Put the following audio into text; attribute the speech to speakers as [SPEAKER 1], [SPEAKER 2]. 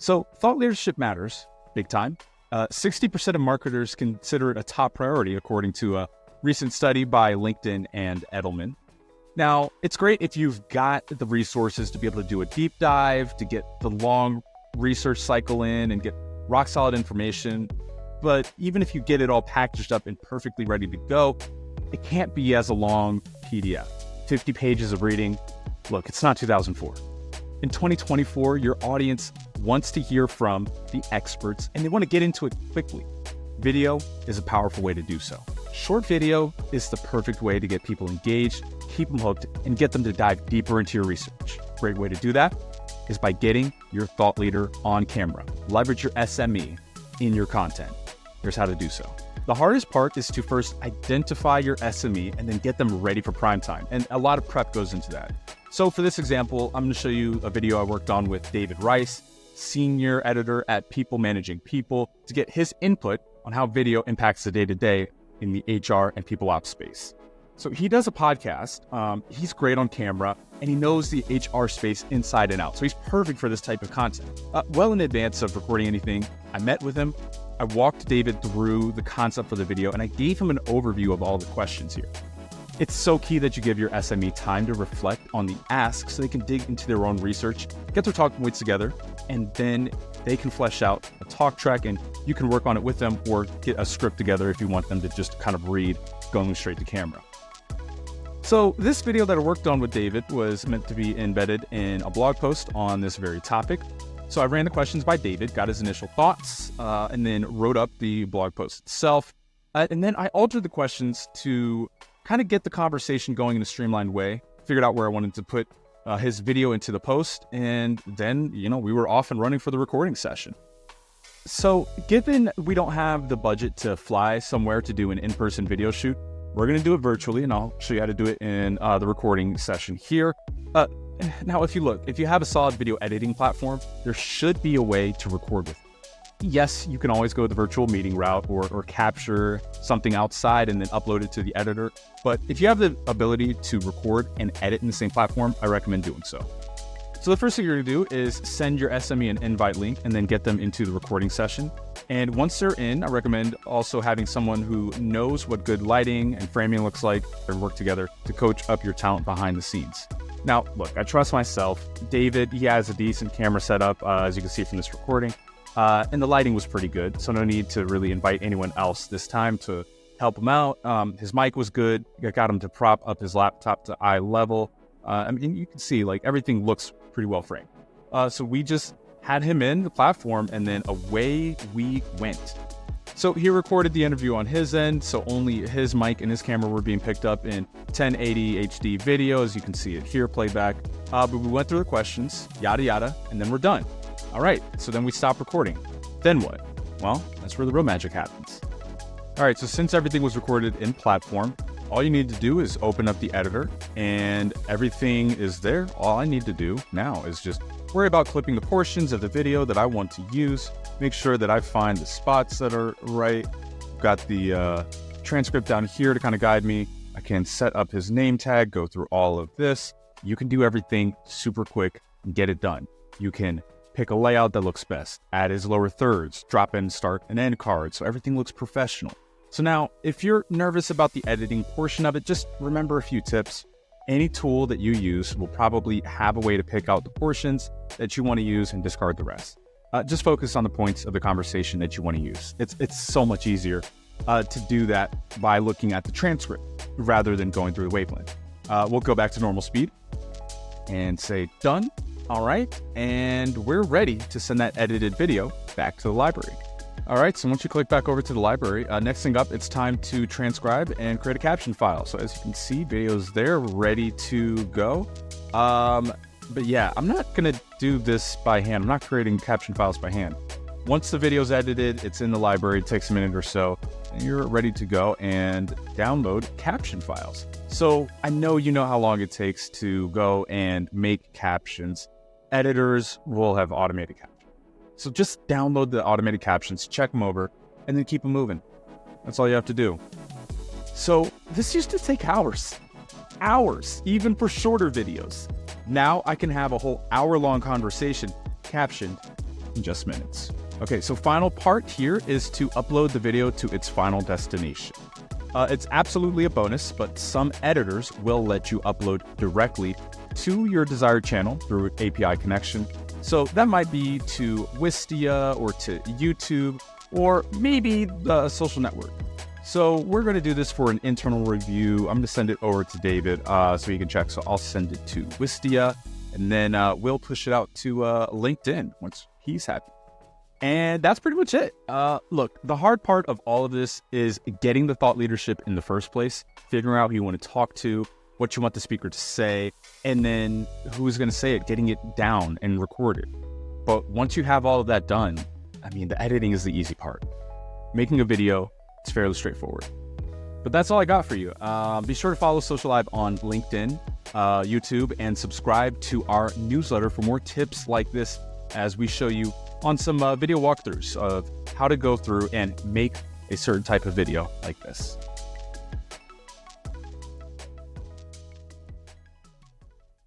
[SPEAKER 1] So thought leadership matters, big time. 60% of marketers consider it a top priority, according to a recent study by LinkedIn and Edelman. Now, it's great if you've got the resources to be able to do a deep dive, to get the long research cycle in and get rock solid information. But even if you get it all packaged up and perfectly ready to go, it can't be as a long PDF. 50 pages of reading. Look, it's not 2004. In 2024, your audience wants to hear from the experts and they want to get into it quickly. Video is a powerful way to do so. Short video is the perfect way to get people engaged, keep them hooked, and get them to dive deeper into your research. Great way to do that is by getting your thought leader on camera. Leverage your SME in your content. Here's how to do so. The hardest part is to first identify your SME and then get them ready for prime time. And a lot of prep goes into that. So for this example, I'm going to show you a video I worked on with David Rice, senior editor at People Managing People, to get his input on how video impacts the day-to-day in the HR and people ops space. So he does a podcast. He's great on camera and he knows the HR space inside and out. So he's perfect for this type of content. Well in advance of recording anything, I met with him. I walked David through the concept for the video and I gave him an overview of all the questions here. It's so key that you give your SME time to reflect on the ask so they can dig into their own research, get their talking points together, and then they can flesh out a talk track and you can work on it with them or get a script together if you want them to just kind of read going straight to camera. So this video that I worked on with David was meant to be embedded in a blog post on this very topic. So I ran the questions by David, got his initial thoughts, and then wrote up the blog post itself. And then I altered the questions to kind of get the conversation going in a streamlined way, figured out where I wanted to put his video into the post, and then, we were off and running for the recording session. So given we don't have the budget to fly somewhere to do an in-person video shoot, we're going to do it virtually, and I'll show you how to do it in the recording session here. Now, if you have a solid video editing platform, there should be a way to record with it. Yes, you can always go the virtual meeting route or capture something outside and then upload it to the editor. But if you have the ability to record and edit in the same platform, I recommend doing so. So the first thing you're going to do is send your SME an invite link and then get them into the recording session. And once they're in, I recommend also having someone who knows what good lighting and framing looks like and work together to coach up your talent behind the scenes. Now, look, I trust myself. David, he has a decent camera setup, as you can see from this recording. And the lighting was pretty good, so no need to really invite anyone else this time to help him out. His mic was good. I got him to prop up his laptop to eye level. You can see everything looks pretty well framed. So we just had him in the platform and then away we went. So he recorded the interview on his end, so only his mic and his camera were being picked up in 1080 HD video, as you can see it here, playback. But we went through the questions, yada yada, and then we're done. All right, so then we stop recording. Then what? Well, that's where the real magic happens. All right, so since everything was recorded in platform, all you need to do is open up the editor and everything is there. All I need to do now is just worry about clipping the portions of the video that I want to use, make sure that I find the spots that are right. Got the transcript down here to kind of guide me. I can set up his name tag, go through all of this. You can do everything super quick and get it done. You can pick a layout that looks best, add his lower thirds, drop in start and end cards so everything looks professional. So now, if you're nervous about the editing portion of it, just remember a few tips. Any tool that you use will probably have a way to pick out the portions that you want to use and discard the rest. Just focus on the points of the conversation that you want to use. It's so much easier to do that by looking at the transcript rather than going through the wavelength. We'll go back to normal speed and say done. All right, and we're ready to send that edited video back to the library. All right, so once you click back over to the library, next thing up, it's time to transcribe and create a caption file. So as you can see, video's there, ready to go. But yeah, I'm not gonna do this by hand. I'm not creating caption files by hand. Once the video's edited, it's in the library, it takes a minute or so, and you're ready to go and download caption files. So I know you know how long it takes to go and make captions. Editors will have automated captions. So just download the automated captions, check them over, and then keep them moving. That's all you have to do. So this used to take hours, even for shorter videos. Now I can have a whole hour-long conversation captioned in just minutes. Okay, so final part here is to upload the video to its final destination. It's absolutely a bonus, but some editors will let you upload directly to your desired channel through API connection. So that might be to Wistia or to YouTube or maybe the social network. So we're going to do this for an internal review. I'm going to send it over to David so he can check. So I'll send it to Wistia and then we'll push it out to LinkedIn once he's happy. And that's pretty much it. Look, the hard part of all of this is getting the thought leadership in the first place, figuring out who you want to talk to, what you want the speaker to say, and then who's going to say it, getting it down and recorded. But once you have all of that done, I mean, the editing is the easy part. Making a video, it's fairly straightforward. But that's all I got for you. Be sure to follow Socialive on LinkedIn, YouTube, and subscribe to our newsletter for more tips like this as we show you on some video walkthroughs of how to go through and make a certain type of video like this.